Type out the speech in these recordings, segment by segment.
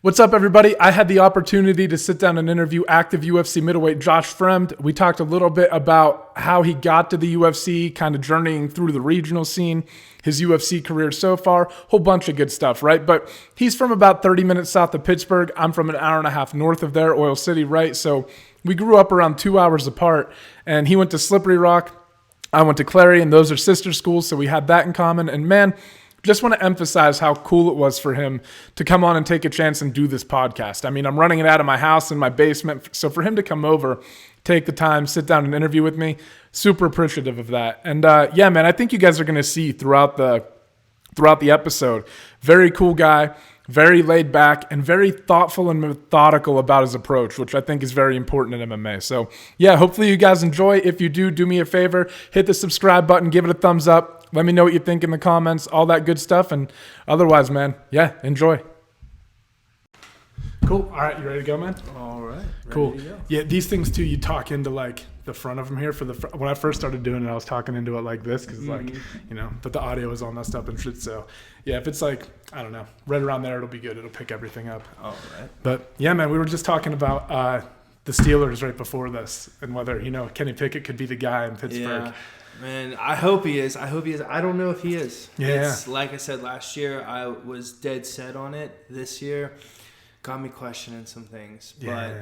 What's up, everybody? I had the opportunity to sit down and interview active UFC middleweight Josh Fremd. We talked a little bit about how he got to the UFC, kind of journeying through the regional scene, his UFC career so far, whole bunch of good stuff, right? But he's from about 30 minutes south of Pittsburgh. I'm from an hour and a half north of there, Oil City, right? So we grew up around 2 hours apart, and he went to Slippery Rock. I went to Clarion. Those are sister schools, so we had that in common. And man, just want to emphasize how cool it was for him to come on and take a chance and do this podcast. I mean, I'm running it out of my house in my basement. So for him to come over, take the time, sit down and interview with me, super appreciative of that. And yeah, man, I think you guys are going to see throughout the episode, very cool guy, very laid back, and very thoughtful and methodical about his approach, which I think is very important in MMA. So yeah, hopefully you guys enjoy. If you do me a favor, hit the subscribe button, give it a thumbs up. Let me know what you think in the comments, all that good stuff. And otherwise, man, yeah, enjoy. Cool. All right, you ready to go, man? All right. Cool. Yeah, these things too, you talk into like the front of them here. When I first started doing it, I was talking into it like this because like, you know, but the audio is all messed up and shit. So yeah, if it's like, I don't know, right around there, it'll be good. It'll pick everything up. All right. But yeah, man, we were just talking about the Steelers right before this and whether, you know, Kenny Pickett could be the guy in Pittsburgh. Yeah. Man, I hope he is. I don't know if he is. Yeah. It's, like I said last year, I was dead set on it. This year, got me questioning some things. But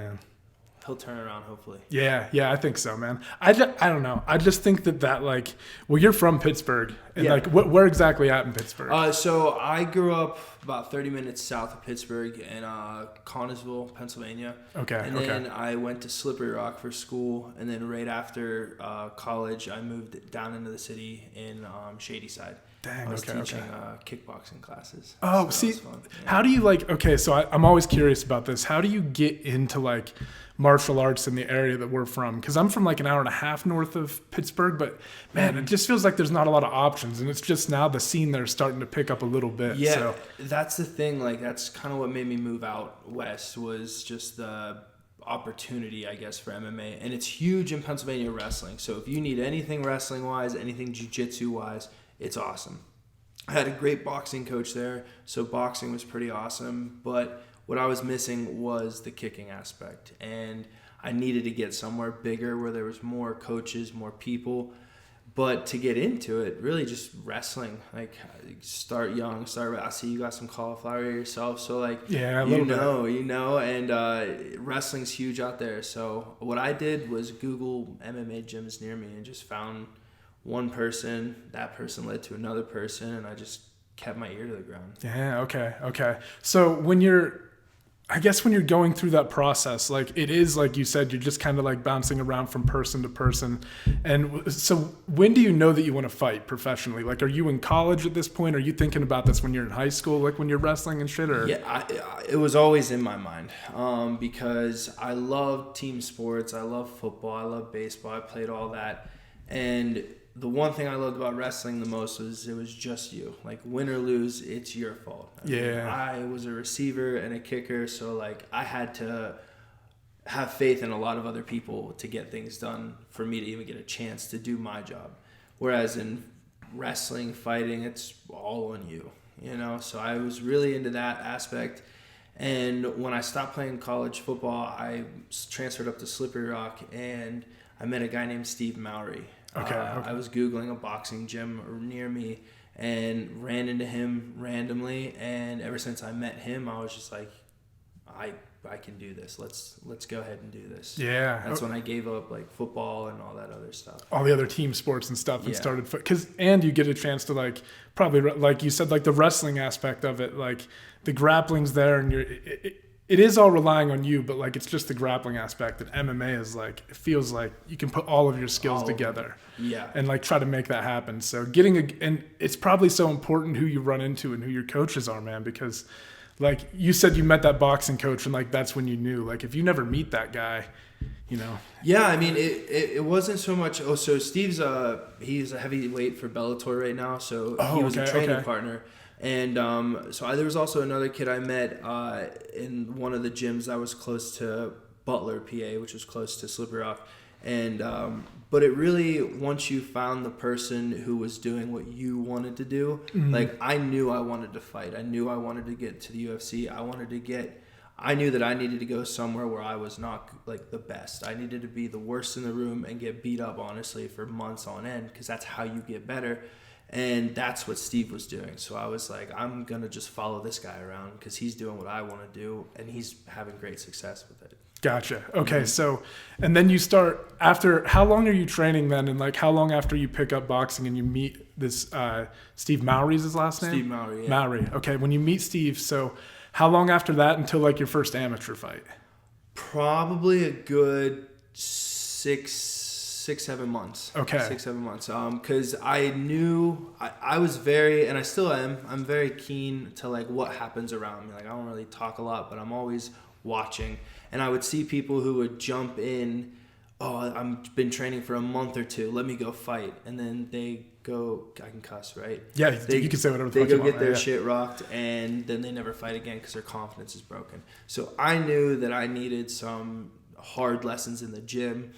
he'll turn around, hopefully. Yeah, I think so, man. I don't know. I just think that like, well, you're from Pittsburgh. And like, where exactly at in Pittsburgh? So I grew up about 30 minutes south of Pittsburgh in Connersville, Pennsylvania. Okay. And then I went to Slippery Rock for school. And then right after college, I moved down into the city in Shadyside. Dang, I was teaching kickboxing classes. Oh, so see, how do you like, okay, so I'm always curious about this. How do you get into like martial arts in the area that we're from? Because I'm from like an hour and a half north of Pittsburgh, but man, it just feels like there's not a lot of options. And it's just now the scene there is starting to pick up a little bit. Yeah, so. That's the thing. Like, that's kind of what made me move out west was just the opportunity, I guess, for MMA. And it's huge in Pennsylvania wrestling. So if you need anything wrestling-wise, anything jiu-jitsu-wise, it's awesome. I had a great boxing coach there, so boxing was pretty awesome. But what I was missing was the kicking aspect. And I needed to get somewhere bigger where there was more coaches, more people. But to get into it, really just wrestling. Like, start young, I see you got some cauliflower yourself. So, like, you know, and wrestling's huge out there. So what I did was Google MMA gyms near me and just found one person. That person led to another person, and I just kept my ear to the ground. Yeah, okay. So when you're going through that process, like it is like you said, you're just kind of like bouncing around from person to person. And so when do you know that you want to fight professionally? Like, are you in college at this point? Are you thinking about this when you're in high school, like when you're wrestling and shit? Or yeah, it was always in my mind because I love team sports. I love football. I love baseball. I played all that. And the one thing I loved about wrestling the most was it was just you. Like, win or lose, it's your fault. I was a receiver and a kicker, so like I had to have faith in a lot of other people to get things done for me to even get a chance to do my job. Whereas in wrestling, fighting, it's all on you, you know? So I was really into that aspect. And when I stopped playing college football, I transferred up to Slippery Rock, and I met a guy named Steve Mowry. Okay. I was Googling a boxing gym near me and ran into him randomly. And ever since I met him, I was just like, I can do this. Let's go ahead and do this. Yeah. That's when I gave up like football and all that other stuff. All the other team sports and stuff and started and you get a chance to like probably like you said, like the wrestling aspect of it, like the grappling's there and it is all relying on you, but like it's just the grappling aspect that MMA is like, it feels like you can put all of your skills together. Yeah. And like try to make that happen. So and it's probably so important who you run into and who your coaches are, man, because like you said, you met that boxing coach and like that's when you knew. Like if you never meet that guy, you know. Yeah, I mean it wasn't so much. Oh, so Steve's he's a heavyweight for Bellator right now, so he was a training partner. And so there was also another kid I met in one of the gyms that was close to Butler, PA, which was close to Slippery Rock. And but it really, once you found the person who was doing what you wanted to do, like I knew I wanted to fight. I knew I wanted to get to the UFC. I wanted to get I knew that I needed to go somewhere where I was not like the best. I needed to be the worst in the room and get beat up, honestly, for months on end, because that's how you get better. And that's what Steve was doing. So I was like, I'm going to just follow this guy around because he's doing what I want to do, and he's having great success with it. Gotcha. Okay. So, and then you start after, how long are you training then? And like, how long after you pick up boxing and you meet this, Steve Mowry's his last name? Steve Mowry, yeah. Mowry. Okay. When you meet Steve, so how long after that until like your first amateur fight? Probably a good 7 months. Okay. 6-7 months. Because I knew I was very, and I still am, I'm very keen to like what happens around me. Like I don't really talk a lot, but I'm always watching. And I would see people who would jump in, oh, I've been training for a month or two, let me go fight. And then they go, I can cuss, right? Yeah, you can say whatever the fuck They you go want, get their right? shit rocked, and then they never fight again because their confidence is broken. So I knew that I needed some hard lessons in the gym.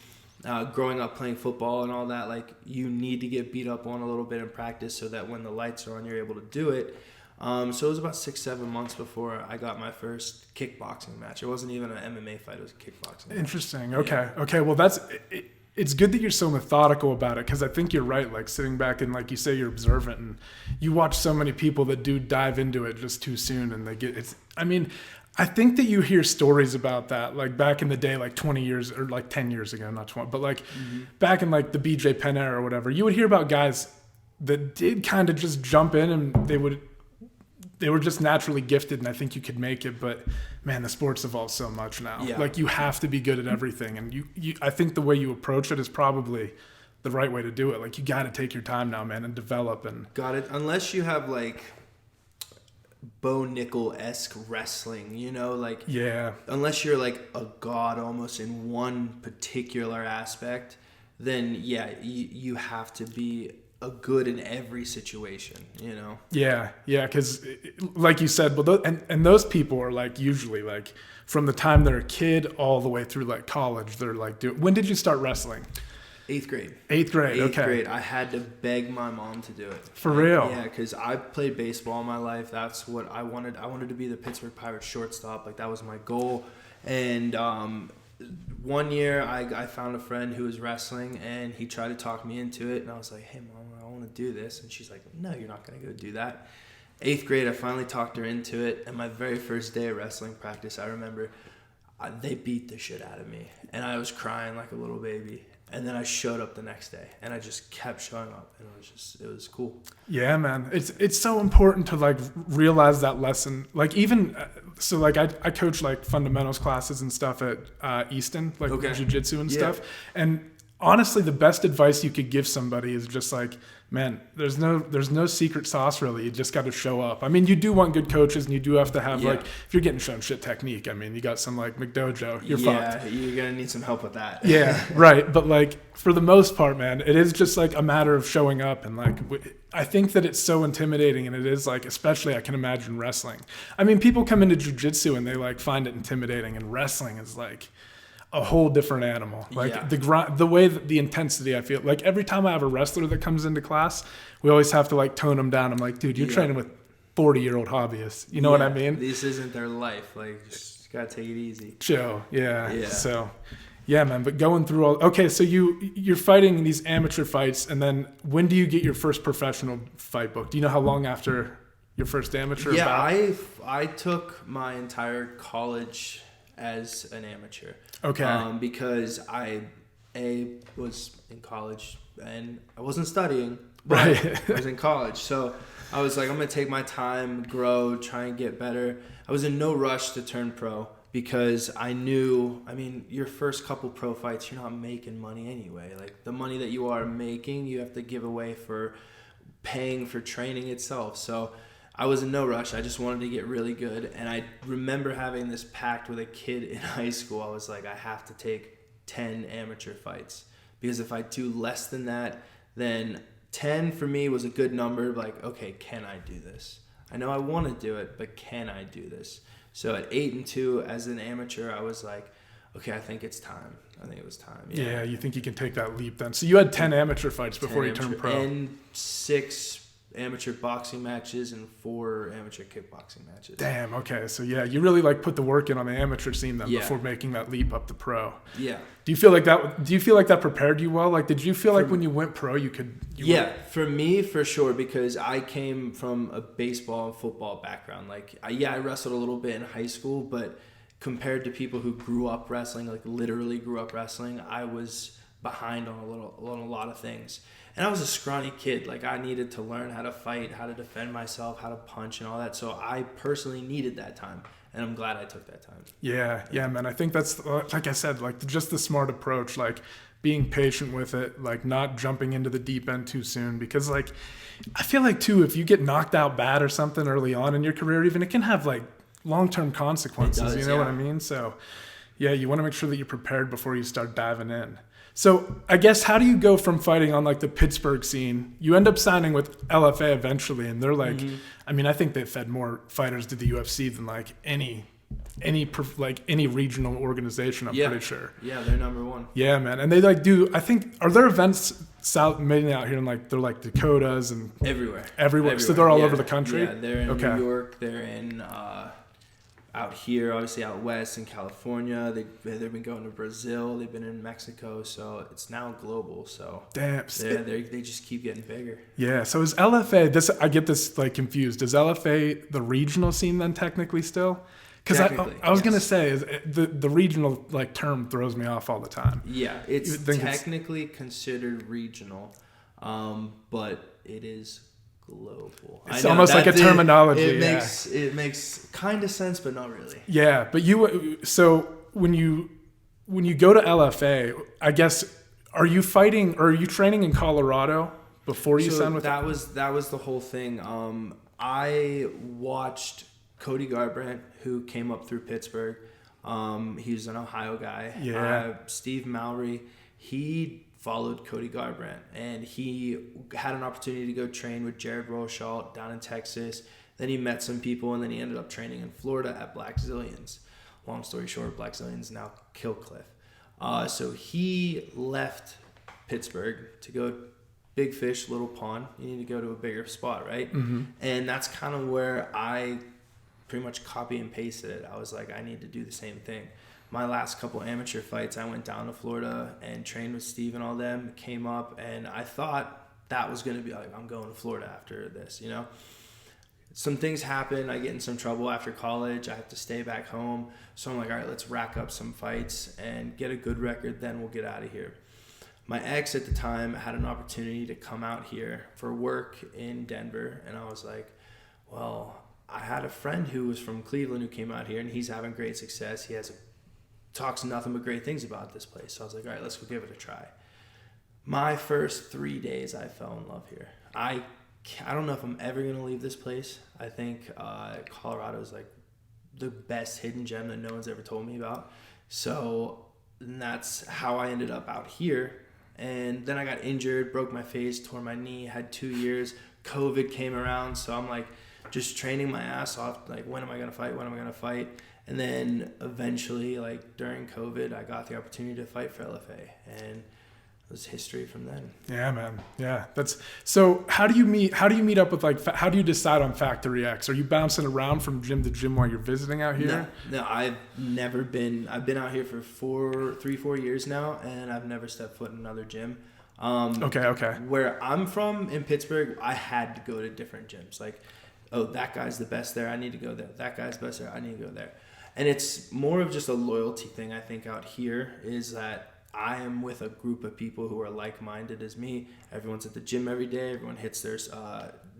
Growing up playing football and all that, like you need to get beat up on a little bit in practice so that when the lights are on, you're able to do it. So it was about 6-7 months before I got my first kickboxing match. It wasn't even an MMA fight; it was a kickboxing match. Interesting. Okay. Yeah. Okay. Well, it's good that you're so methodical about it, because I think you're right. Like sitting back and like you say, you're observant, and you watch so many people that do dive into it just too soon, and they get it's. I mean, I think that you hear stories about that, like back in the day, like 20 years or like 10 years ago, not 20, but like back in like the BJ Penn era or whatever. You would hear about guys that did kind of just jump in, and they were just naturally gifted, and I think you could make it. But man, the sport's evolved so much now. Yeah. Like you have to be good at everything, and I think the way you approach it is probably the right way to do it. Like you got to take your time now, man, and develop. And Got it. Unless you have like Bo Nickel-esque wrestling, you know, like yeah, unless you're like a god almost in one particular aspect, then yeah, you have to be a good in every situation, you know. yeah, because like you said, but and those people are like usually like from the time they're a kid all the way through like college. They're like, when did you start wrestling? 8th grade. 8th grade. Eighth Okay. grade. I had to beg my mom to do it. For real? Yeah, because I played baseball in my life. That's what I wanted. I wanted to be the Pittsburgh Pirates shortstop. Like that was my goal. And one year I found a friend who was wrestling, and he tried to talk me into it. And I was like, hey, Mom, I want to do this. And she's like, no, you're not going to go do that. 8th grade, I finally talked her into it. And my very first day of wrestling practice, I remember they beat the shit out of me. And I was crying like a little baby. And then I showed up the next day, and I just kept showing up, and it was cool. Yeah, man. It's so important to like realize that lesson. Like even so, like I coach like fundamentals classes and stuff at Easton, like jiu-jitsu and stuff. And honestly, the best advice you could give somebody is just like, man, there's no secret sauce really. You just got to show up. I mean, you do want good coaches, and you do have to have like, if you're getting shown shit technique, I mean, you got some like McDojo, you're fucked. Yeah, you're gonna need some help with that. Yeah, right. But like for the most part, man, it is just like a matter of showing up. And like, I think that it's so intimidating, and it is like, especially I can imagine wrestling. I mean, people come into jiu-jitsu and they like find it intimidating, and wrestling is like a whole different animal. Like the way that the intensity, I feel like every time I have a wrestler that comes into class, we always have to like tone them down. I'm like, dude, you're training with 40-year-old hobbyists. You know what I mean? This isn't their life. Like, just gotta take it easy. Chill. Yeah. So, yeah, man. But going through okay, so you're fighting these amateur fights, and then when do you get your first professional fight book? Do you know how long after your first amateur? Yeah, I took my entire college as an amateur. Okay. Because I was in college and I wasn't studying, but right. I was in college. So I was like, I'm going to take my time, grow, try and get better. I was in no rush to turn pro because I knew, I mean, your first couple pro fights, you're not making money anyway. Like the money that you are making, you have to give away for paying for training itself. So I was in no rush. I just wanted to get really good. And I remember having this pact with a kid in high school. I was like, I have to take 10 amateur fights. Because if I do less than that, then 10 for me was a good number. Like, okay, can I do this? I know I want to do it, but can I do this? So at 8-2 as an amateur, I was like, okay, I think it's time. I think it was time. Yeah, you think you can take that leap then. So you had 10 amateur fights before you turned pro. And 6 amateur boxing matches and 4 amateur kickboxing matches. Damn. Okay. So yeah, you really like put the work in on the amateur scene then before making that leap up to pro. Yeah. Do you feel like that prepared you well? Like, did you feel like when you went pro, For me, for sure, because I came from a baseball and football background. Like, I wrestled a little bit in high school, but compared to people who grew up wrestling, like literally grew up wrestling, I was behind on a lot of things. And I was a scrawny kid. Like, I needed to learn how to fight, how to defend myself, how to punch and all that. So I personally needed that time. And I'm glad I took that time. Yeah, man. I think that's, like I said, like just the smart approach, like being patient with it, like not jumping into the deep end too soon. Because like, I feel like too, if you get knocked out bad or something early on in your career, even, it can have like long-term consequences. You know what I mean? So yeah, you want to make sure that you're prepared before you start diving in. So I guess, how do you go from fighting on like the Pittsburgh scene? You end up signing with LFA eventually, and they're like, I mean, I think they've fed more fighters to the UFC than like any regional organization. I'm pretty sure. Yeah, they're number one. Yeah, man, and they like do. I think, are there events mainly out here in like they're like Dakotas and everywhere. So they're all over the country. Yeah, they're in New York. They're in out here, obviously out west in California. They've been going to Brazil. They've been in Mexico. So it's now global. So damn, they just keep getting bigger. Yeah. So is LFA? I get this like confused. Is LFA the regional scene then technically still? Because I was gonna say, is the regional like term throws me off all the time. Yeah, it's technically considered regional, but it is global. It's almost like a terminology. It makes kind of sense, but not really. Yeah, but so when you go to LFA, I guess, are you fighting or are you training in Colorado before you signed with? That was the whole thing. I watched Cody Garbrandt, who came up through Pittsburgh. He's an Ohio guy. Yeah. Steve Mowry, he followed Cody Garbrandt, and he had an opportunity to go train with Jared Rosholt down in Texas. Then he met some people, and then he ended up training in Florida at Black Zillions. Long story short, Black Zillions now Kill Cliff. So he left Pittsburgh to go big fish, little pond. You need to go to a bigger spot, right? Mm-hmm. And that's kind of where I pretty much copy and pasted it. I was like, I need to do the same thing. My last couple amateur fights, I went down to Florida and trained with Steve and all them, came up, and I thought that was going to be like, I'm going to Florida after this, you know? Some things happen. I get in some trouble after college. I have to stay back home. So I'm like, all right, let's rack up some fights and get a good record, then we'll get out of here. My ex at the time had an opportunity to come out here for work in Denver, and I was like, well, I had a friend who was from Cleveland who came out here, and he's having great success. He talks nothing but great things about this place. So I was like, all right, let's go give it a try. My first 3 days, I fell in love here. I don't know if I'm ever going to leave this place. I think Colorado is like the best hidden gem that no one's ever told me about. So that's how I ended up out here. And then I got injured, broke my face, tore my knee, had 2 years. COVID came around. So I'm like just training my ass off. Like, when am I going to fight? And then eventually, like during COVID, I got the opportunity to fight for LFA, and it was history from then. Yeah, man. Yeah, so. How do you meet up with how do you decide on Factory X? Are you bouncing around from gym to gym while you're visiting out here? No, I've never been. I've been out here for 4 years now, and I've never stepped foot in another gym. Okay. Where I'm from in Pittsburgh, I had to go to different gyms. Like, oh, that guy's the best there, I need to go there. That guy's best there, I need to go there. And it's more of just a loyalty thing, I think, out here, is that I am with a group of people who are like-minded as me. Everyone's at the gym every day. Everyone hits their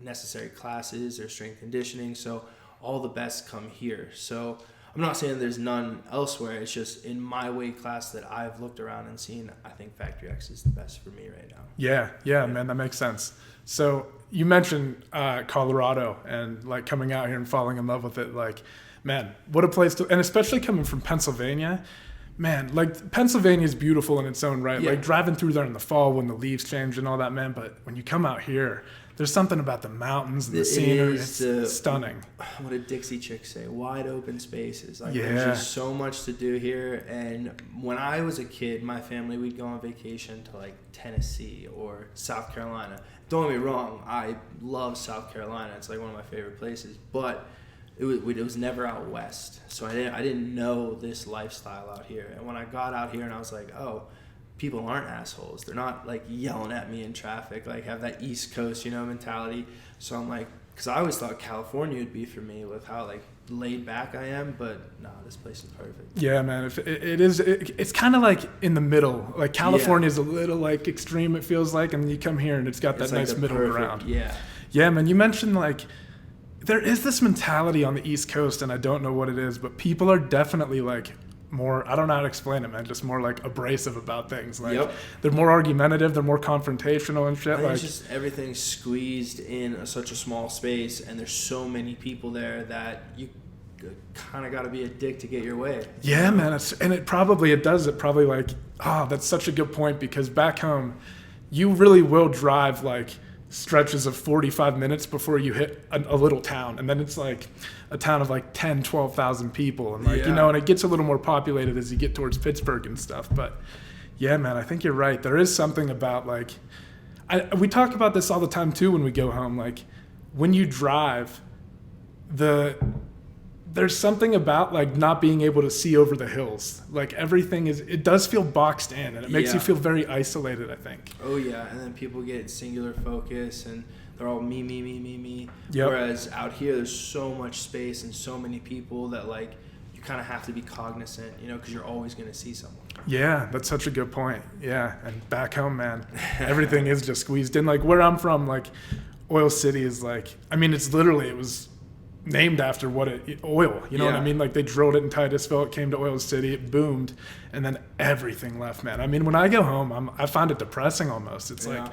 necessary classes, their strength conditioning. So all the best come here. So I'm not saying there's none elsewhere. It's just in my weight class that I've looked around and seen, I think Factory X is the best for me right now. Yeah, man, that makes sense. So you mentioned Colorado and like coming out here and falling in love with it. Like, man, what a place to, and especially coming from Pennsylvania. Man, like Pennsylvania is beautiful in its own right. Yeah. Like driving through there in the fall when the leaves change and all that, man. But when you come out here, there's something about the mountains and the scenery. It's stunning. What did Dixie Chicks say? Wide open spaces. Like Yeah. there's just so much to do here. And when I was a kid, my family, we'd go on vacation to like Tennessee or South Carolina. Don't get me wrong, I love South Carolina. It's like one of my favorite places. But it was never out west, so I didn't know this lifestyle out here. And when I got out here and I was like, oh, people aren't assholes. They're not like yelling at me in traffic, like have that East Coast, mentality. So I'm like, because I always thought California would be for me with how like laid back I am, but no, this place is perfect. Yeah, man. It's kind of like in the middle. Like California is a little like extreme, it feels like, and then you come here and it's got that nice middle ground. Yeah, man. You mentioned like, there is this mentality on the East Coast, and I don't know what it is, but people are definitely like more, I don't know how to explain it, man, just more like abrasive about things. Like they're more argumentative, they're more confrontational and shit. Like it's just everything's squeezed in such a small space, and there's so many people there that you kind of got to be a dick to get your way. Yeah, man. It probably like, that's such a good point, because back home, you really will drive like stretches of 45 minutes before you hit a little town, and then it's like a town of like 10, 12,000 people, and like and it gets a little more populated as you get towards Pittsburgh and stuff. But yeah, man, I think you're right. There is something about like, we talk about this all the time too when we go home. Like when you drive, there's something about like not being able to see over the hills. Like everything it does feel boxed in, and it makes you feel very isolated, I think. Oh yeah, and then people get singular focus and they're all me. Yep. Whereas out here there's so much space and so many people that like you kind of have to be cognizant, because you're always going to see someone. Yeah, that's such a good point. Yeah, and back home, man, everything is just squeezed in. Like where I'm from, like Oil City is like, I mean, it was named after oil, you know what I mean? Like they drilled it in Titusville, it came to Oil City, it boomed, and then everything left, man. I mean, when I go home, I find it depressing almost. It's like,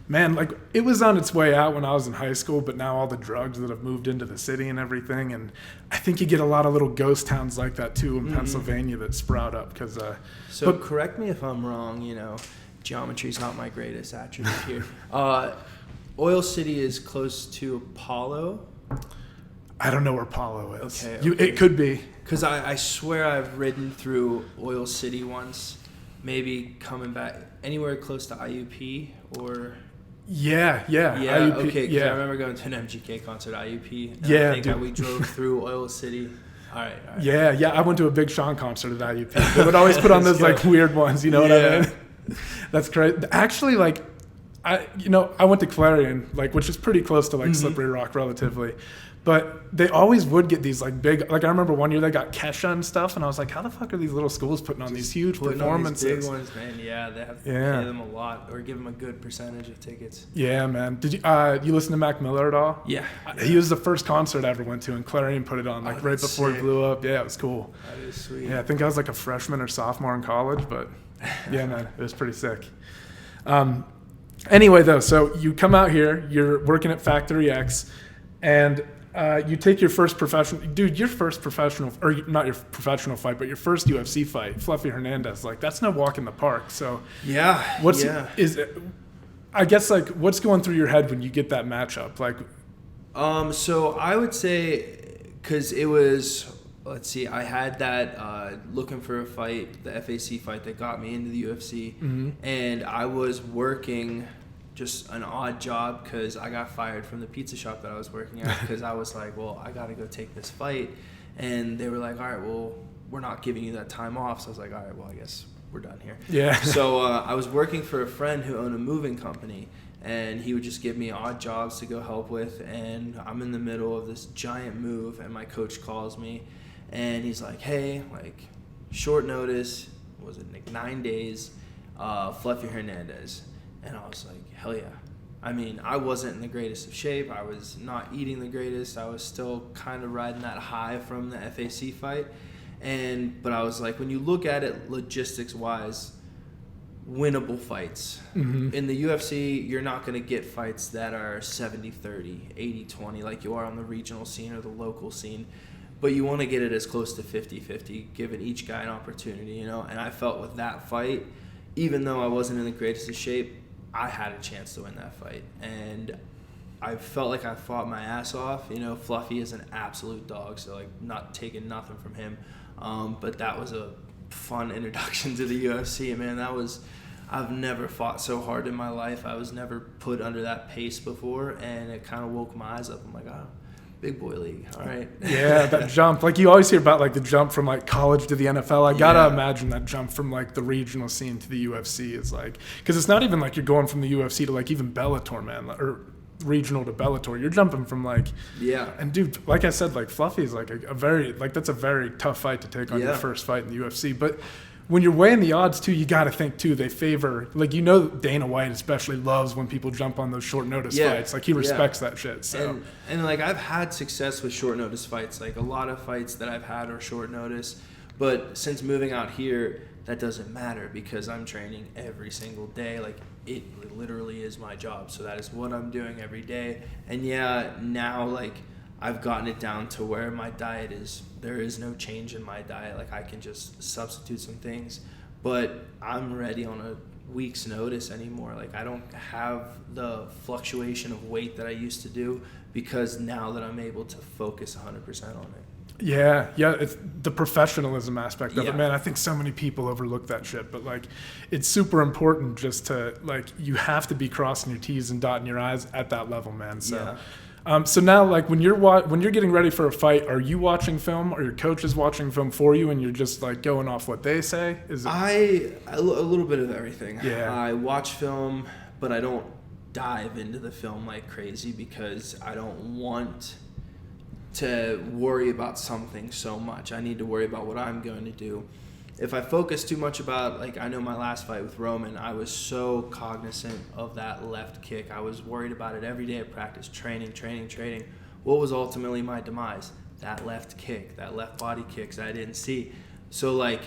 man, like it was on its way out when I was in high school, but now all the drugs that have moved into the city and everything, and I think you get a lot of little ghost towns like that too in Pennsylvania that sprout up. But correct me if I'm wrong, geometry's not my greatest attribute here. Oil City is close to Apollo. I don't know where Apollo is. Okay. It could be. Because I swear I've ridden through Oil City once, maybe coming back anywhere close to IUP or... Yeah. IUP, okay, I remember going to an MGK concert at IUP. And I think we drove through Oil City. All right. Yeah, I went to a Big Sean concert at IUP. They would always put on those like weird ones, you know what I mean? That's great. Actually, like, I went to Clarion, like, which is pretty close to like Slippery Rock relatively. But they always would get these like big, like I remember one year they got Kesha and stuff, and I was like, how the fuck are these little schools putting on these huge performances? These big ones, man. Yeah, they have to pay them a lot or give them a good percentage of tickets. Yeah, man. Did you listen to Mac Miller at all? Yeah. He was the first concert I ever went to, and Clarion put it on like right before it blew up. Yeah, it was cool. That is sweet. Yeah, I think I was like a freshman or sophomore in college, but yeah, man, it was pretty sick. Anyway, though, so you come out here, you're working at Factory X, and you take your first professional or not your professional fight, but your first UFC fight, Fluffy Hernandez. Like that's no walk in the park. So I guess like what's going through your head when you get that matchup? Like, so I would say because it was. Let's see, I had that looking for a fight, the FAC fight that got me into the UFC, and I was working just an odd job because I got fired from the pizza shop that I was working at because I was like, well, I got to go take this fight, and they were like, all right, well, we're not giving you that time off, so I was like, all right, well, I guess we're done here. Yeah. So I was working for a friend who owned a moving company, and he would just give me odd jobs to go help with, and I'm in the middle of this giant move, and my coach calls me, and he's like, hey, like, short notice, was it like 9 days, Fluffy Hernandez. And I was like, hell yeah. I mean, I wasn't in the greatest of shape. I was not eating the greatest. I was still kind of riding that high from the FAC fight. But I was like, when you look at it logistics-wise, winnable fights. In the UFC, you're not going to get fights that are 70-30, 80-20 like you are on the regional scene or the local scene. but you want to get it as close to 50-50, giving each guy an opportunity, you know. And I felt with that fight, even though I wasn't in the greatest of shape, I had a chance to win that fight. And I felt like I fought my ass off. You know, Fluffy is an absolute dog, so like not taking nothing from him. But that was a fun introduction to the UFC, man. I've never fought so hard in my life. I was never put under that pace before, and it kind of woke my eyes up. I'm like, oh, big boy league, all right. Yeah, that jump. Like, you always hear about, like, the jump from, like, college to the NFL. I gotta imagine that jump from, like, the regional scene to the UFC is, like, because it's not even like you're going from the UFC to, like, even Bellator, man, or regional to Bellator. You're jumping from, like, and dude, like I said, like, Fluffy is, like, a very, like, that's a very tough fight to take on your first fight in the UFC. But when you're weighing the odds, too, you got to think, too, they favor, like, you know, Dana White especially loves when people jump on those short notice fights. Like, he respects that shit. So. And, like, I've had success with short notice fights. Like, a lot of fights that I've had are short notice. But since moving out here, that doesn't matter because I'm training every single day. Like, it literally is my job. So that is what I'm doing every day. And, yeah, now, like, I've gotten it down to where my diet is, there is no change in my diet. Like, I can just substitute some things, but I'm ready on a week's notice anymore. Like, I don't have the fluctuation of weight that I used to do because now that I'm able to focus 100% on it. Yeah, it's the professionalism aspect of it, man. I think so many people overlook that shit, but, like, it's super important just to, like, you have to be crossing your T's and dotting your I's at that level, man. So. So now, like, when you're getting ready for a fight, are you watching film, or your coach is watching film for you, and you're just, like, going off what they say? A little bit of everything. Yeah. I watch film, but I don't dive into the film like crazy because I don't want to worry about something so much. I need to worry about what I'm going to do. If I focus too much about, like, I know my last fight with Roman, I was so cognizant of that left kick. I was worried about it every day at practice, training. What was ultimately my demise? That left kick, that left body kicks that I didn't see. So, like,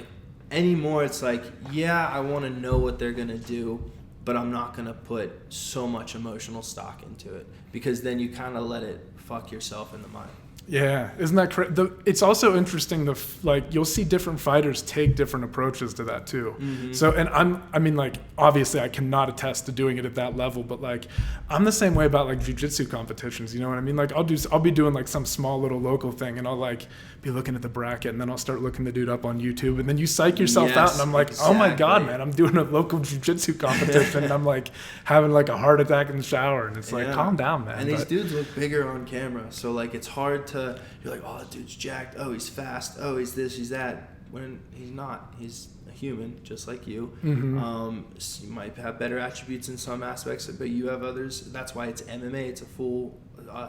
anymore, it's like, yeah, I want to know what they're going to do, but I'm not going to put so much emotional stock into it because then you kind of let it fuck yourself in the mind. Yeah, isn't that correct? It's also interesting like, you'll see different fighters take different approaches to that too. Mm-hmm. So, and I mean, like, obviously I cannot attest to doing it at that level, but, like, I'm the same way about, like, jiu-jitsu competitions. You know what I mean? Like, I'll be doing, like, some small little local thing, and I'll, like, be looking at the bracket, and then I'll start looking the dude up on YouTube, and then you psych yourself out, and I'm like, exactly. Oh my God, man, I'm doing a local jiu-jitsu competition, and I'm, like, having, like, a heart attack in the shower, and it's like, calm down, man. And these dudes look bigger on camera, so, like, it's hard to, you're like, oh, that dude's jacked, oh, he's fast, oh, he's this, he's that, when he's not. He's a human, just like you. Mm-hmm. You might have better attributes in some aspects, but you have others. That's why it's MMA. It's a full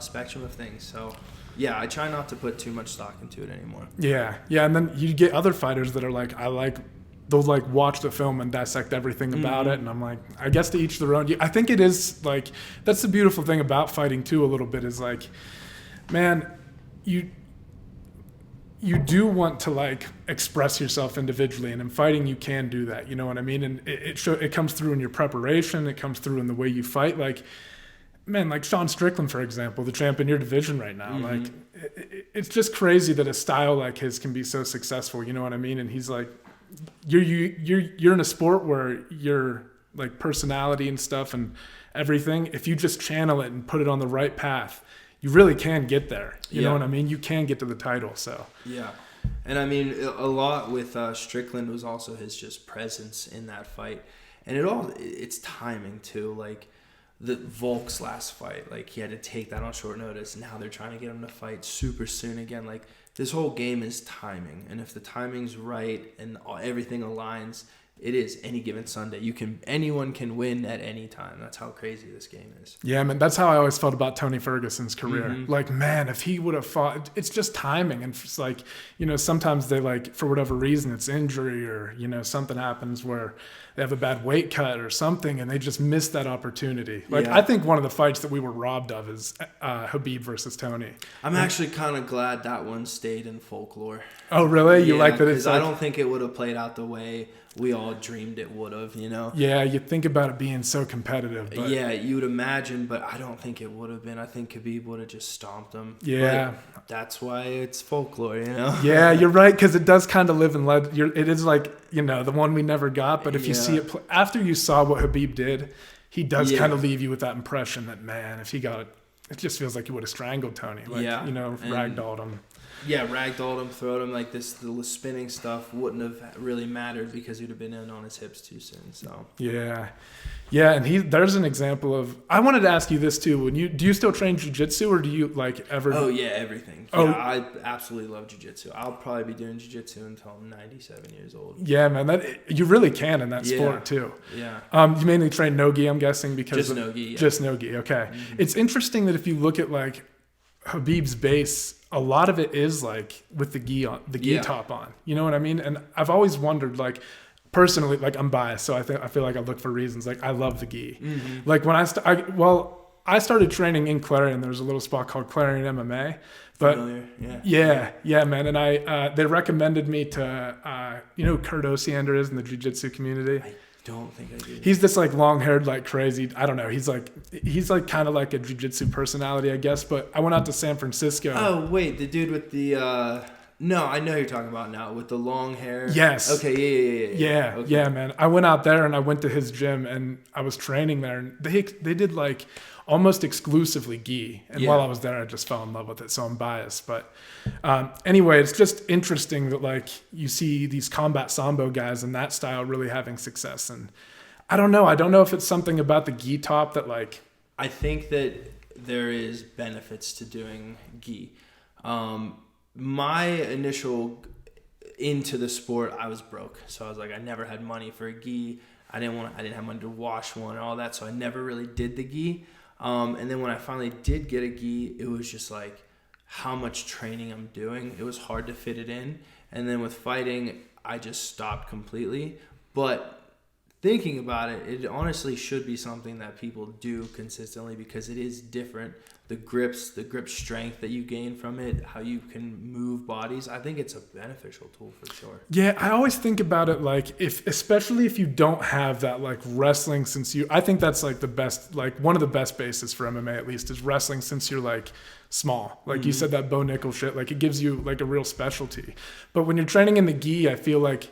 spectrum of things. So, yeah, I try not to put too much stock into it anymore. Yeah, and then you get other fighters that are like, they'll, like, watch the film and dissect everything about it, and I'm like, I guess to each their own. I think it is, like, that's the beautiful thing about fighting too a little bit is, like, man, you do want to, like, express yourself individually, and in fighting you can do that, you know what I mean? And it comes through in your preparation, it comes through in the way you fight. Like, man, like Sean Strickland, for example, the champ in your division right now. Mm-hmm. Like, it's just crazy that a style like his can be so successful, you know what I mean? And he's like, you're in a sport where your, like, personality and stuff and everything, if you just channel it and put it on the right path, you really can get there. You know what I mean? You can get to the title. So yeah, and I mean, a lot with Strickland was also his just presence in that fight, and it's timing too. Like the Volk's last fight, like he had to take that on short notice. Now they're trying to get him to fight super soon again. Like this whole game is timing, and if the timing's right and everything aligns, it is any given Sunday. Anyone can win at any time. That's how crazy this game is. Yeah, man, that's how I always felt about Tony Ferguson's career. Mm-hmm. Like, man, if he would have fought, it's just timing. And it's like, you know, sometimes they, like, for whatever reason, it's injury or, you know, something happens where they have a bad weight cut or something and they just miss that opportunity. Like, I think one of the fights that we were robbed of is Khabib versus Tony. I'm actually kind of glad that one stayed in folklore. Oh, really? You like that it's like, I don't think it would have played out the way we all dreamed it would have, you know? Yeah, you think about it being so competitive. But yeah, you would imagine, but I don't think it would have been. I think Khabib would have just stomped him. Yeah. But that's why it's folklore, you know? Yeah, you're right, because it does kind of live in legend. It is like, the one we never got, but if you see it, after you saw what Khabib did, he does kind of leave you with that impression that, man, if he got it, it just feels like he would have strangled Tony. Like, ragdolled him. Yeah, ragdolled him, throwed him like this. The spinning stuff wouldn't have really mattered because he'd have been in on his hips too soon. So yeah, and there's an example of. I wanted to ask you this too. Do you still train jiu-jitsu, or do you like ever? Oh yeah, everything. Yeah, I absolutely love jiu-jitsu. I'll probably be doing jiu-jitsu until I'm 97 years old. Yeah, man, you really can in that sport too. Yeah. You mainly train no-gi, I'm guessing, because just no-gi. Yeah. Just no-gi. Okay. Mm-hmm. It's interesting that if you look at like Khabib's base, a lot of it is like with the gi top on. You know what I mean? And I've always wondered, like, personally, like, I'm biased, so I feel like I look for reasons. Like, I love the gi. Mm-hmm. Like when I started training in Clarion. There's a little spot called Clarion MMA. But yeah, man. And they recommended me to Kurt Osiander is in the jiu-jitsu community. I don't think I do. He's this like long-haired, like crazy. I don't know. He's like kind of like a jiu-jitsu personality, I guess. But I went out to San Francisco. Oh wait, the dude with the no, I know who you're talking about now with the long hair. Yes. Okay. Yeah. Okay. Yeah, man. I went out there and I went to his gym and I was training there, and they did like almost exclusively gi. And while I was there, I just fell in love with it. So I'm biased, but anyway, it's just interesting that like you see these combat sambo guys in that style really having success. And I don't know if it's something about the gi top that like. I think that there is benefits to doing gi. My initial into the sport, I was broke, so I was like, I never had money for a gi. I didn't have money to wash one and all that, so I never really did the gi. And then when I finally did get a gi, it was just like how much training I'm doing. It was hard to fit it in. And then with fighting, I just stopped completely. But thinking about it, it honestly should be something that people do consistently because it is different. The grip strength that you gain from it, how you can move bodies. I think it's a beneficial tool for sure. Yeah, I always think about it like especially if you don't have that like wrestling I think that's like the best, like one of the best bases for MMA at least is wrestling since you're like small. Like you said, that Bo Nickel shit, like it gives you like a real specialty. But when you're training in the gi, I feel like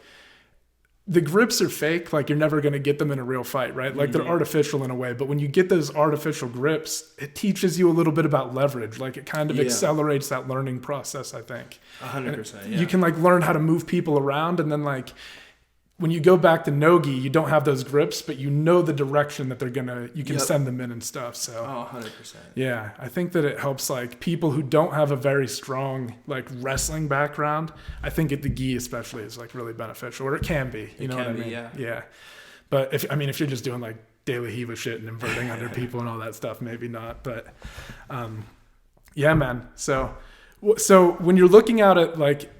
the grips are fake, like you're never going to get them in a real fight, right? Like they're artificial in a way, but when you get those artificial grips, it teaches you a little bit about leverage. Like it kind of accelerates that learning process, I think. 100%, You can like learn how to move people around, and then like when you go back to no-gi, you don't have those grips, but you know the direction that you can send them in and stuff. So 100%. Yeah, I think that it helps like people who don't have a very strong like wrestling background. I think the gi especially is like really beneficial, or it can be. You know what I mean? Yeah. But if you're just doing like De La Hiva shit and inverting under people and all that stuff, maybe not. But yeah, man. So when you're looking out at like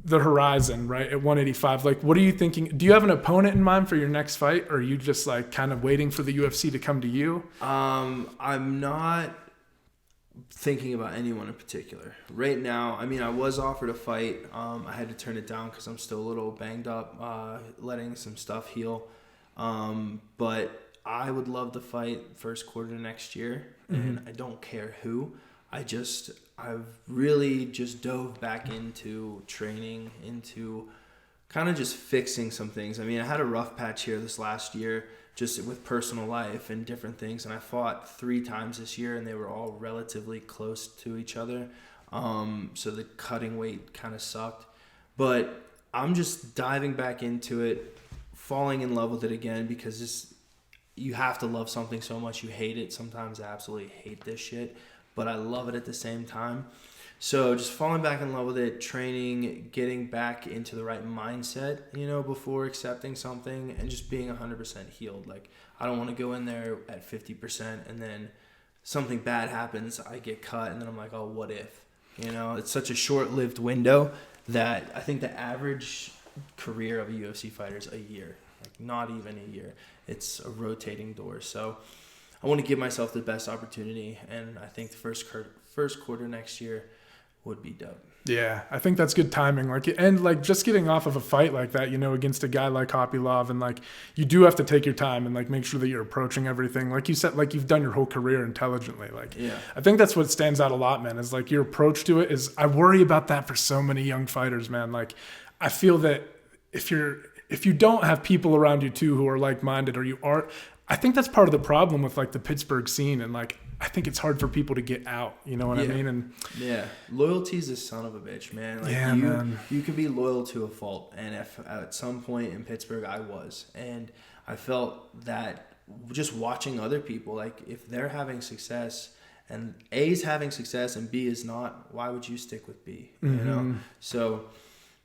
the horizon, right, at 185, like what are you thinking? Do you have an opponent in mind for your next fight, or are you just like kind of waiting for the UFC to come to you? I'm not thinking about anyone in particular right now. I mean, I was offered a fight. I had to turn it down because I'm still a little banged up, letting some stuff heal. But I would love to fight first quarter next year, and I don't care who. I've really just dove back into training, into kind of just fixing some things. I mean, I had a rough patch here this last year just with personal life and different things, and I fought 3 times this year, and they were all relatively close to each other. So the cutting weight kind of sucked. But I'm just diving back into it, falling in love with it again, because you have to love something so much you hate it. Sometimes I absolutely hate this shit, but I love it at the same time. So just falling back in love with it, training, getting back into the right mindset, before accepting something, and just being 100% healed. Like, I don't want to go in there at 50% and then something bad happens, I get cut, and then I'm like, oh, what if? It's such a short-lived window that I think the average career of a UFC fighter is a year. Like, not even a year. It's a rotating door. So I want to give myself the best opportunity, and I think the first quarter next year would be dope. Yeah, I think that's good timing. Like, and like just getting off of a fight like that, against a guy like Kopylov, and like you do have to take your time and like make sure that you're approaching everything. Like you said, like you've done your whole career intelligently. Like, Yeah. I think that's what stands out a lot, man, is like your approach to it is, I worry about that for so many young fighters, man. Like, I feel that if you don't have people around you too who are like-minded, or you are, I think that's part of the problem with like the Pittsburgh scene, and like I think it's hard for people to get out. You know what I mean? And yeah, loyalty is a son of a bitch, man. Like you can be loyal to a fault, and if at some point in Pittsburgh I was, and I felt that just watching other people, like if they're having success and A's having success and B is not, why would you stick with B? You know? So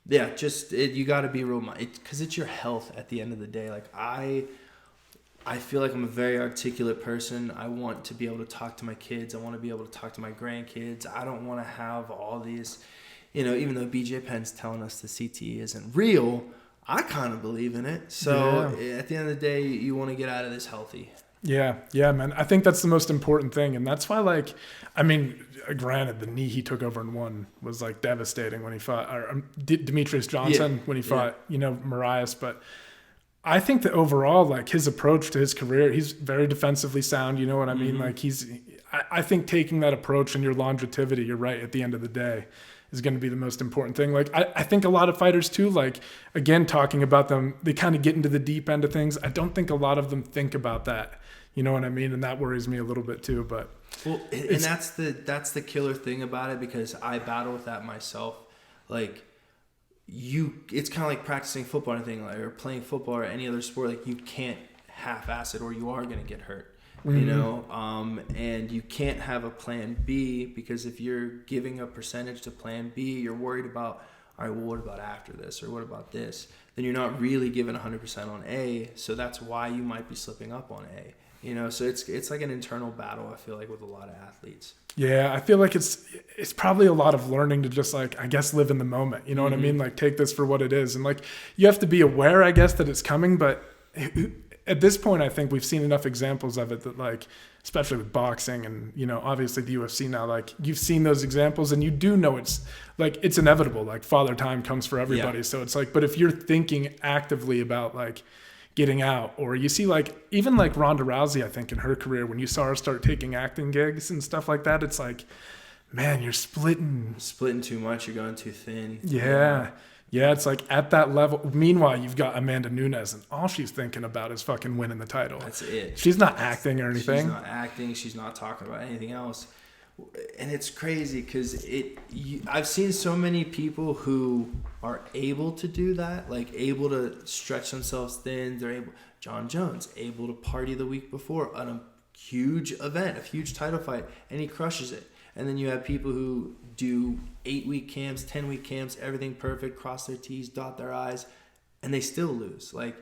yeah, you got to be real, because it's your health at the end of the day. Like I feel like I'm a very articulate person. I want to be able to talk to my kids. I want to be able to talk to my grandkids. I don't want to have all these, even though BJ Penn's telling us the CTE isn't real, I kind of believe in it. So at the end of the day, you want to get out of this healthy. Yeah, man. I think that's the most important thing. And that's why, like, I mean, granted, the knee he took over and won was like devastating when he fought Demetrius Johnson, when he fought, Marias. But I think that overall, like his approach to his career, he's very defensively sound. You know what I mean? Like I think taking that approach and your longevity, you're right, at the end of the day, is going to be the most important thing. Like I think a lot of fighters too, like again, talking about them, they kind of get into the deep end of things. I don't think a lot of them think about that. You know what I mean? And that worries me a little bit too, but. Well, and that's the killer thing about it, because I battle with that myself. Like, it's kind of like practicing football or anything, or playing football or any other sport. Like, you can't half-ass it, or you are going to get hurt. And you can't have a plan B, because if you're giving a percentage to plan B, you're worried about, all right, well, what about after this, or what about this? Then you're not really giving 100% on A, so that's why you might be slipping up on A. So it's like an internal battle, I feel like, with a lot of athletes. Yeah, I feel like it's probably a lot of learning to just, like, I guess, live in the moment. You know what I mean? Like, take this for what it is. And, like, you have to be aware, I guess, that it's coming. But at this point, I think we've seen enough examples of it that, like, especially with boxing and, obviously the UFC now, like, you've seen those examples and you do know it's, like, it's inevitable. Like, father time comes for everybody. Yeah. So it's like, but if you're thinking actively about, like, getting out, or you see, like, even like Ronda Rousey, I think in her career, when you saw her start taking acting gigs and stuff like that, it's like, man, you're splitting too much, you're going too thin. Yeah, it's like at that level. Meanwhile, you've got Amanda Nunes, and all she's thinking about is fucking winning the title. That's it. She's not acting or anything. She's not acting. She's not talking about anything else. And it's crazy because I've seen so many people who are able to do that, like able to stretch themselves thin. They're able. John Jones, able to party the week before on a huge event, a huge title fight, and he crushes it. And then you have people who do 8-week camps, 10-week camps, everything perfect, cross their T's, dot their I's, and they still lose. Like,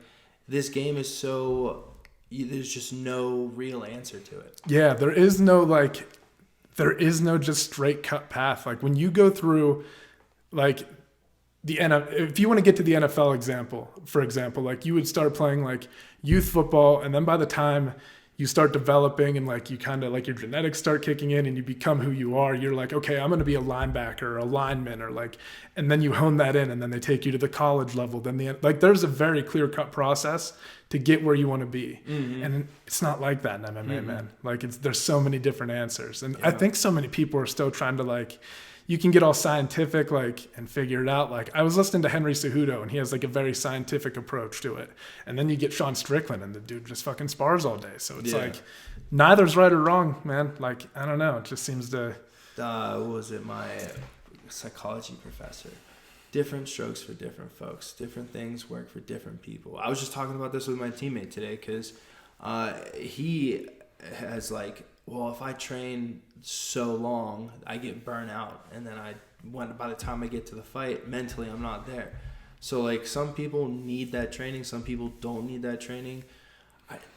this game is so, there's just no real answer to it. Yeah, there is no just straight cut path. Like, when you go through, like, if you want to get to the NFL example, for example, like, you would start playing like youth football, and then by the time you start developing and like you kind of like your genetics start kicking in and you become who you are, you're like, okay, I'm going to be a linebacker or a lineman, or like, and then you hone that in, and then they take you to the college level. Then there's a very clear cut process to get where you want to be. And it's not like that in MMA, man. Like, there's so many different answers. And I think so many people are still trying to, like, you can get all scientific, like, and figure it out. Like, I was listening to Henry Cejudo, and he has like a very scientific approach to it. And then you get Sean Strickland, and the dude just fucking spars all day. So it's like, neither's right or wrong, man. Like, I don't know. It just seems to. What was it? My psychology professor. Different strokes for different folks. Different things work for different people. I was just talking about this with my teammate today, because he has like, well, if I train so long, I get burnt out, and then by the time I get to the fight, mentally I'm not there. So, like, some people need that training, some people don't need that training.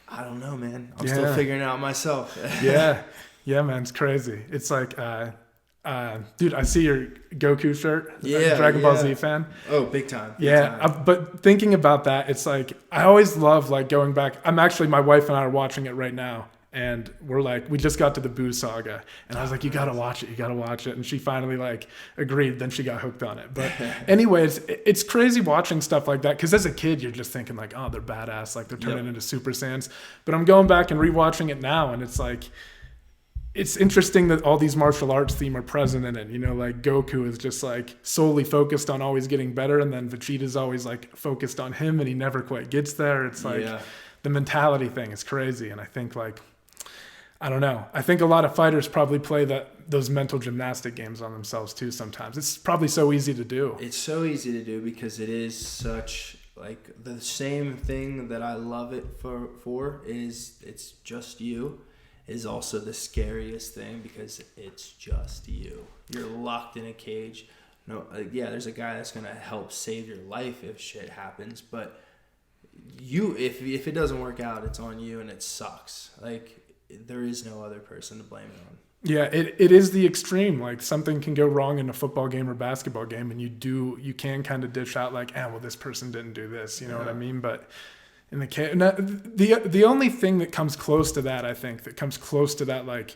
I don't know, man. I'm still figuring it out myself. Yeah, man, it's crazy. It's like, dude, I see your Goku shirt. Dragon Ball Z fan. Oh, big time. But thinking about that, it's like, I always love, like, going back. My wife and I are watching it right now. And we're like, we just got to the Boo saga. And I was like, you got to watch it. You got to watch it. And she finally like agreed. Then she got hooked on it. But anyways, it's crazy watching stuff like that. Cause as a kid, you're just thinking like, oh, they're badass. Like they're turning into Super Saiyans. But I'm going back and rewatching it now. And it's like, it's interesting that all these martial arts themes are present in it. You know, like Goku is just like solely focused on always getting better. And then Vegeta's always like focused on him and he never quite gets there. It's like the mentality thing is crazy. And I think like, I don't know. I think a lot of fighters probably play those mental gymnastic games on themselves too sometimes. It's probably so easy to do. It's so easy to do because it is such like the same thing that I love it for is it's just you is also the scariest thing because it's just you. You're locked in a cage. No, there's a guy that's going to help save your life if shit happens, but if it doesn't work out, it's on you and it sucks. Like there is no other person to blame it on. Yeah, it is the extreme. Like something can go wrong in a football game or basketball game, and you can kind of dish out like, well, this person didn't do this. You know what I mean? But in the case, the only thing that comes close to that, I think, that comes close to that like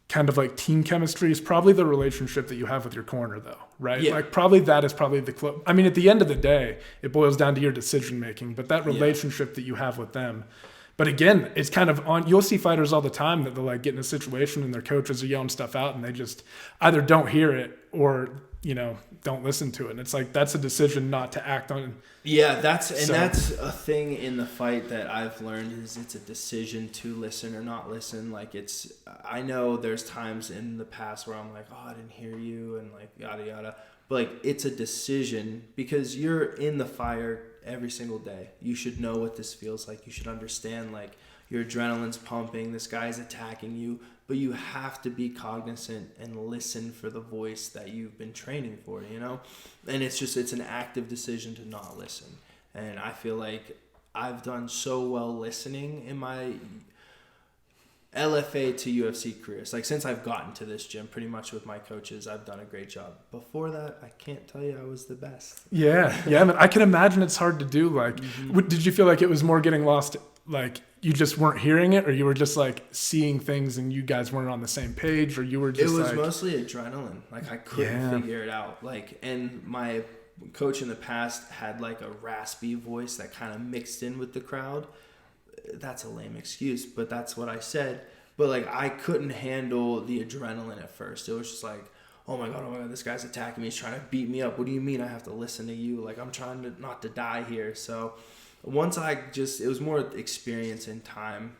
kind of like team chemistry is probably the relationship that you have with your corner, though, right? Yeah. Like probably that is probably the I mean, at the end of the day, it boils down to your decision making, but that relationship that you have with them. But again, it's kind of on. You'll see fighters all the time that they'll like get in a situation and their coaches are yelling stuff out, and they just either don't hear it or don't listen to it. And it's like that's a decision not to act on. Yeah, that's a thing in the fight that I've learned is it's a decision to listen or not listen. Like I know there's times in the past where I'm like, oh, I didn't hear you, and like yada yada. But like it's a decision because you're in the fire every single day. You should know what this feels like. You should understand like your adrenaline's pumping, this guy's attacking you, but you have to be cognizant and listen for the voice that you've been training for, And it's an active decision to not listen. And I feel like I've done so well listening in my LFA to UFC careers. Like since I've gotten to this gym, pretty much with my coaches, I've done a great job. Before that, I can't tell you I was the best. Yeah. I mean, I can imagine it's hard to do. Like, did you feel like it was more getting lost? Like you just weren't hearing it, or you were just like seeing things and you guys weren't on the same page, or you were just? It was mostly adrenaline. Like I couldn't figure it out. Like, and my coach in the past had like a raspy voice that kind of mixed in with the crowd. That's a lame excuse, but that's what I said. But like I couldn't handle the adrenaline at first. It was just like, oh my god, this guy's attacking me. He's trying to beat me up. What do you mean I have to listen to you? Like I'm trying to not to die here. So once it was more experience and time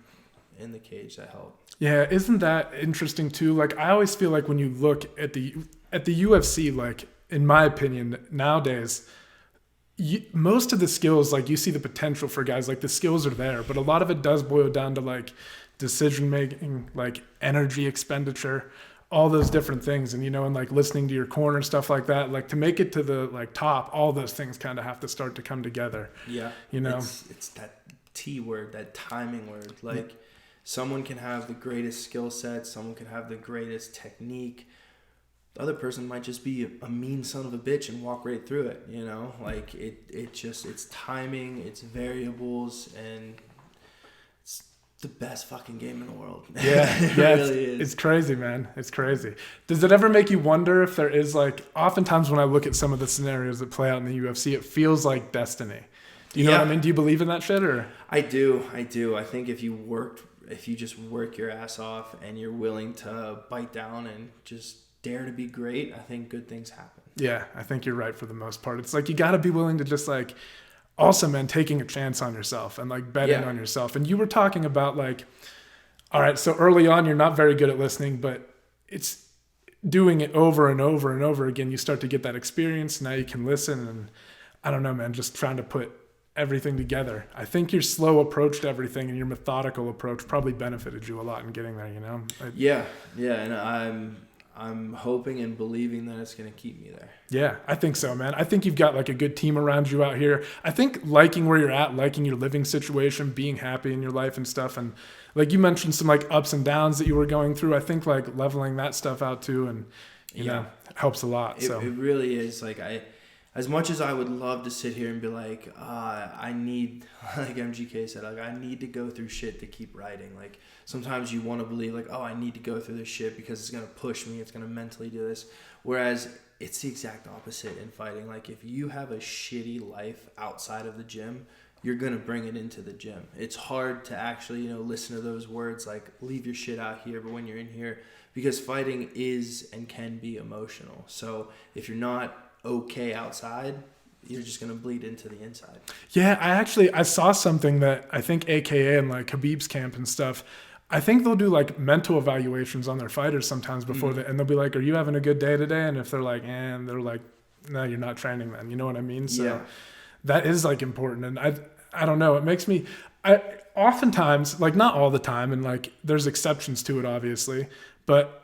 in the cage that helped. Yeah, isn't that interesting too? Like I always feel like when you look at the UFC, like in my opinion nowadays, most of the skills, like you see the potential for guys, like the skills are there, but a lot of it does boil down to like decision making, like energy expenditure, all those different things. And, and like listening to your corner, stuff like that, like to make it to the like top, all those things kind of have to start to come together. Yeah. It's that T word, that timing word. Like someone can have the greatest skill set. Someone can have the greatest technique. The other person might just be a mean son of a bitch and walk right through it, Like it's timing, it's variables, and it's the best fucking game in the world. Yeah, it really is. It's crazy, man. It's crazy. Does it ever make you wonder if there is like, oftentimes when I look at some of the scenarios that play out in the UFC, it feels like destiny. Do you know what I mean? Do you believe in that shit or? I do. I think if you just work your ass off and you're willing to bite down and just dare to be great, I think good things happen. Yeah, I think you're right for the most part. It's like you got to be willing to just like, also, man, taking a chance on yourself and like betting on yourself. And you were talking about like, all right, so early on you're not very good at listening, but it's doing it over and over and over again. You start to get that experience. Now you can listen, and I don't know, man, just trying to put everything together. I think your slow approach to everything and your methodical approach probably benefited you a lot in getting there, Yeah, and I'm hoping and believing that it's going to keep me there. Yeah, I think so, man. I think you've got like a good team around you out here. I think liking where you're at, liking your living situation, being happy in your life and stuff. And like you mentioned some like ups and downs that you were going through. I think like leveling that stuff out too and, you know, helps a lot. It really is. Like as much as I would love to sit here and be like, I need, like MGK said, like I need to go through shit to keep writing. Like sometimes you want to believe like, oh, I need to go through this shit because it's going to push me. It's going to mentally do this. Whereas it's the exact opposite in fighting. Like if you have a shitty life outside of the gym, you're going to bring it into the gym. It's hard to actually, listen to those words like leave your shit out here. But when you're in here, because fighting is and can be emotional. So if you're not okay outside, you're just going to bleed into the inside. Yeah, I saw something that I think AKA and like Khabib's camp and stuff, I think they'll do like mental evaluations on their fighters sometimes before and they'll be like, are you having a good day today? And if they're like, they're like, no, you're not training then. You know what I mean? So that is like important. And I don't know. It makes me, oftentimes, like not all the time. And like, there's exceptions to it, obviously, but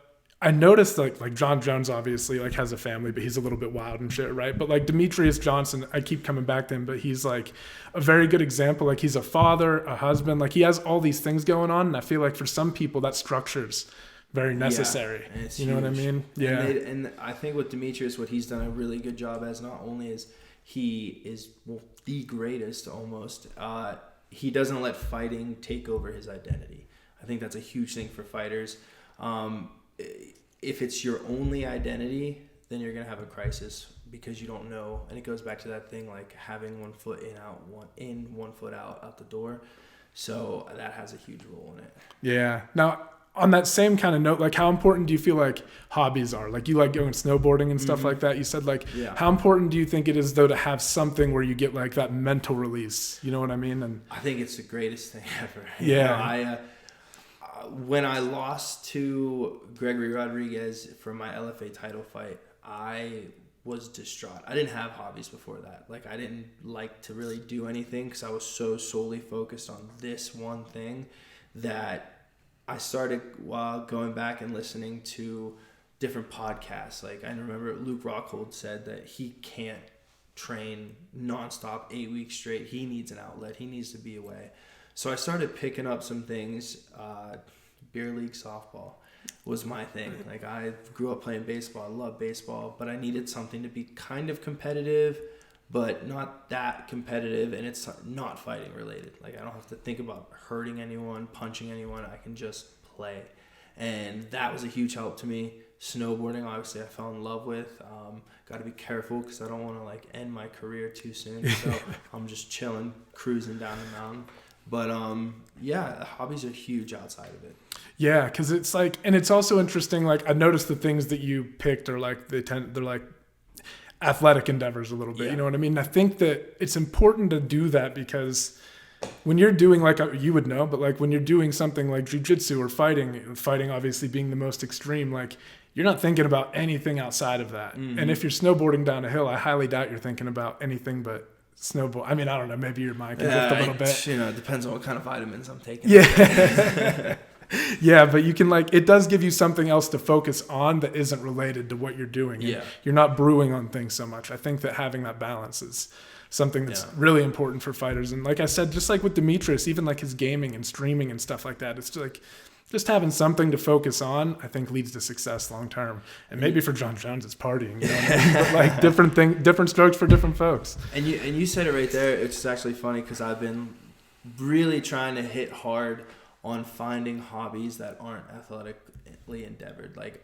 I noticed like John Jones obviously like has a family, but he's a little bit wild and shit, right? But like Demetrius Johnson, I keep coming back to him, but he's like a very good example. Like he's a father, a husband, like he has all these things going on. And I feel like for some people that structure's very necessary. Yeah, you know what I mean? Yeah. And I think with Demetrius, what he's done a really good job as, not only is he is the greatest almost, he doesn't let fighting take over his identity. I think that's a huge thing for fighters. If it's your only identity, then you're going to have a crisis because you don't know. And it goes back to that thing, like having 1 foot in, 1 foot out the door. So that has a huge role in it. Yeah. Now, on that same kind of note, like how important do you feel like hobbies are? Like you like going snowboarding and stuff like that. You said like, how important do you think it is though to have something where you get like that mental release? You know what I mean? And I think it's the greatest thing ever. Yeah. When I lost to Gregory Rodriguez for my LFA title fight, I was distraught. I didn't have hobbies before that. Like I didn't like to really do anything because I was so solely focused on this one thing that I started going back and listening to different podcasts. Like I remember Luke Rockhold said that he can't train nonstop 8 weeks straight. He needs an outlet. He needs to be away. So I started picking up some things. Beer league softball was my thing. Like I grew up playing baseball. I love baseball, but I needed something to be kind of competitive, but not that competitive. And it's not fighting related. Like I don't have to think about hurting anyone, punching anyone. I can just play. And that was a huge help to me. Snowboarding, obviously, I fell in love with. Got to be careful because I don't want to like end my career too soon. So I'm just chilling, cruising down the mountain. But hobbies are huge outside of it. Yeah, because it's like, and it's also interesting. Like I noticed the things that you picked are like they're like athletic endeavors a little bit. You know what I mean? I think that it's important to do that because when you're doing like you would know, but like when you're doing something like jiu-jitsu or fighting obviously being the most extreme, like you're not thinking about anything outside of that. And if you're snowboarding down a hill, I highly doubt you're thinking about anything but snowboard. I mean, I don't know. Maybe your mind can drift a little bit. It depends on what kind of vitamins I'm taking. Yeah. Yeah, but you can it does give you something else to focus on that isn't related to what you're doing. And you're not brewing on things so much. I think that having that balance is something that's really important for fighters. And like I said, just like with Demetrius, even like his gaming and streaming and stuff like that, it's like just having something to focus on, I think leads to success long term. And maybe for John Jones, it's partying. You know what I mean? But like different strokes for different folks. And you said it right there. It's actually funny because I've been really trying to hit hard on finding hobbies that aren't athletically endeavored. Like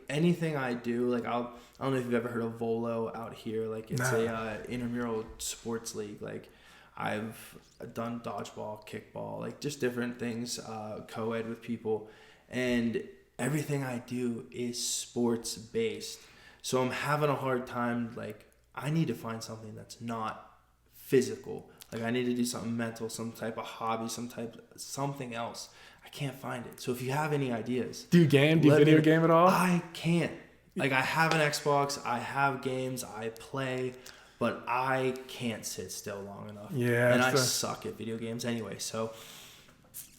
anything I do, like I don't know if you've ever heard of Volo out here. Like it's a intramural sports league. Like I've done dodgeball, kickball, like just different things, co-ed with people, and everything I do is sports based. So I'm having a hard time. Like I need to find something that's not physical. Like I need to do something mental, some type of hobby, something else. I can't find it. So if you have any ideas, do you video game at all? I can't. Like I have an Xbox, I have games, I play, but I can't sit still long enough. Yeah, and I suck at video games anyway. So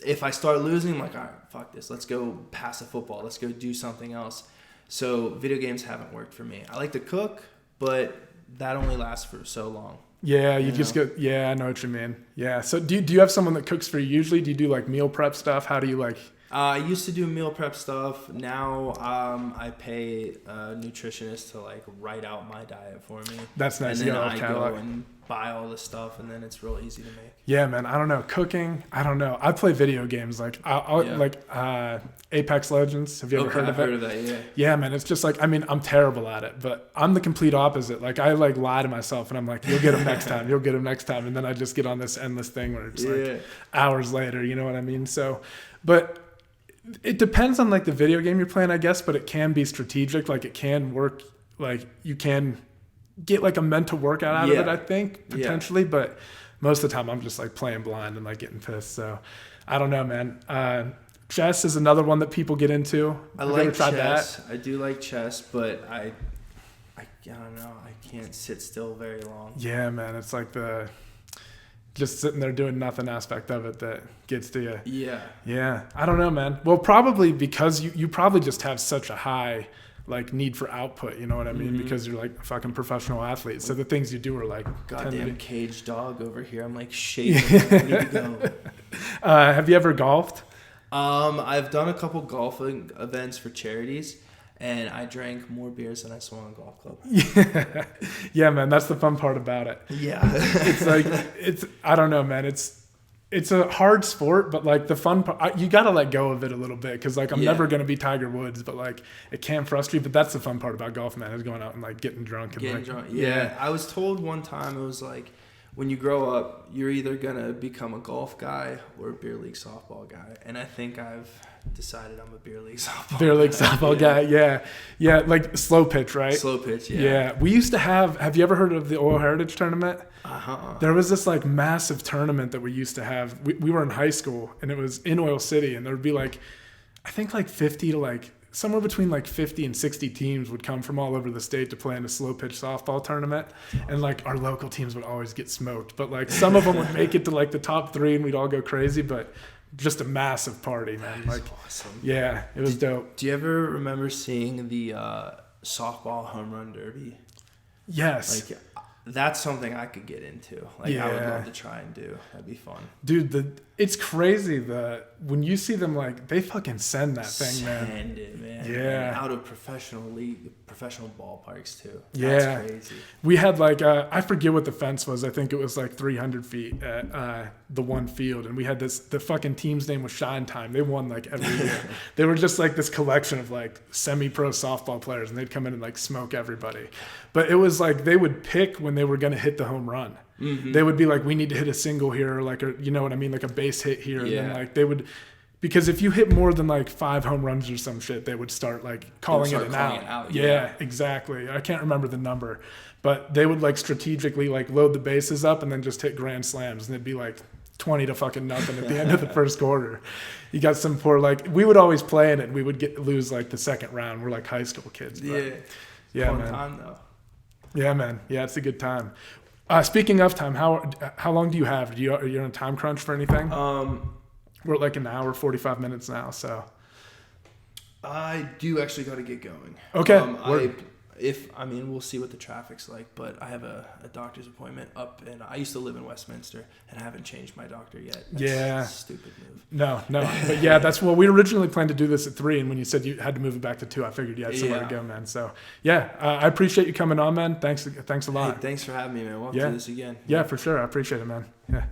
if I start losing, I'm like, all right, fuck this. Let's go pass a football. Let's go do something else. So video games haven't worked for me. I like to cook, but that only lasts for so long. Yeah, you just go. Yeah, I know what you mean. Yeah. So do you have someone that cooks for you usually? Do you do like meal prep stuff? How do you like? I used to do meal prep stuff. Now I pay a nutritionist to like write out my diet for me. That's nice. And then Yeah, I go and buy all the stuff, and then it's real easy to make. Yeah, man. I don't know. Cooking, I don't know. I play video games like Apex Legends. Have you ever heard of it? I've heard of that, yeah. Yeah, man. It's just like, I mean, I'm terrible at it, but I'm the complete opposite. Like, I like lie to myself, and I'm like, you'll get him next time. You'll get him next time. And then I just get on this endless thing where it's like hours later, you know what I mean? So, but it depends on like the video game you're playing, I guess, but it can be strategic. Like, it can work. Like, you can get like a mental workout out of it, I think, potentially. But most of the time I'm just like playing blind and like getting pissed. So I don't know, man. Chess is another one that people get into. I like chess. I do like chess, but I don't know. I can't sit still very long. Yeah, man. It's like the just sitting there doing nothing aspect of it that gets to you. Yeah. Yeah. I don't know, man. Well, probably because you probably just have such a high like need for output, you know what I mean? Because you're like a fucking professional athlete. So the things you do are like goddamn cage dog over here. I'm like shaking. I need to go. Have you ever golfed? I've done a couple golfing events for charities, and I drank more beers than I swung a golf club. Yeah, man, that's the fun part about it. Yeah. It's like I don't know, man. It's a hard sport, but like the fun part, you got to let go of it a little bit because like I'm never going to be Tiger Woods, but like it can frustrate. But that's the fun part about golf, man, is going out and like getting drunk. Yeah. I was told one time, it was like, when you grow up, you're either going to become a golf guy or a beer league softball guy. And I think I've decided I'm a beer league softball guy. Yeah. Like slow pitch, right? Slow pitch. Yeah. Yeah. We used to have you ever heard of the Oil Heritage Tournament? There was this like massive tournament that we used to have. We were in high school and it was in Oil City, and there would be like, I think like 50 to like somewhere between like 50 and 60 teams would come from all over the state to play in a slow pitch softball tournament. And like our local teams would always get smoked, but like some of them would make it to like the top 3 and we'd all go crazy, but just a massive party, man. That like is awesome. Yeah, it was dope. Do you ever remember seeing the softball home run derby? Yes. Like, that's something I could get into. Like, I would love to try and do. That'd be fun. Dude, it's crazy when you see them, like, they fucking send that thing, man. Send it, man. Yeah. And out of professional ballparks, too. Yeah. That's crazy. We had, like, I forget what the fence was. I think it was, like, 300 feet at the one field. And we had the fucking team's name was Shine Time. They won, like, every year. They were just, like, this collection of, like, semi-pro softball players. And they'd come in and, like, smoke everybody. But it was, like, they would pick when they were going to hit the home run. Mm-hmm. They would be like, we need to hit a single here, or like, you know what I mean? Like a base hit here. And then like they would, because if you hit more than like 5 home runs or some shit, they would start like calling it out. Yeah, exactly. I can't remember the number, but they would like strategically like load the bases up and then just hit grand slams. And it'd be like 20 to fucking nothing at the end of the first quarter. You got some poor, like, we would always play in it and we would lose like the second round. We're like high school kids. But, yeah, fun man. Time though. Yeah, man. Yeah, it's a good time. Speaking of time, how long do you have? You're in a time crunch for anything? We're at like an hour, 45 minutes now, so. I do actually got to get going. Okay. We'll see what the traffic's like, but I have a doctor's appointment up, and I used to live in Westminster, and I haven't changed my doctor yet. That's a stupid move. No, but yeah, we originally planned to do this at 3, and when you said you had to move it back to 2, I figured you had somewhere to go, man. So yeah, I appreciate you coming on, man. Thanks a lot. Hey, thanks for having me, man. We'll have to do this again. Yeah, for sure. I appreciate it, man. Yeah.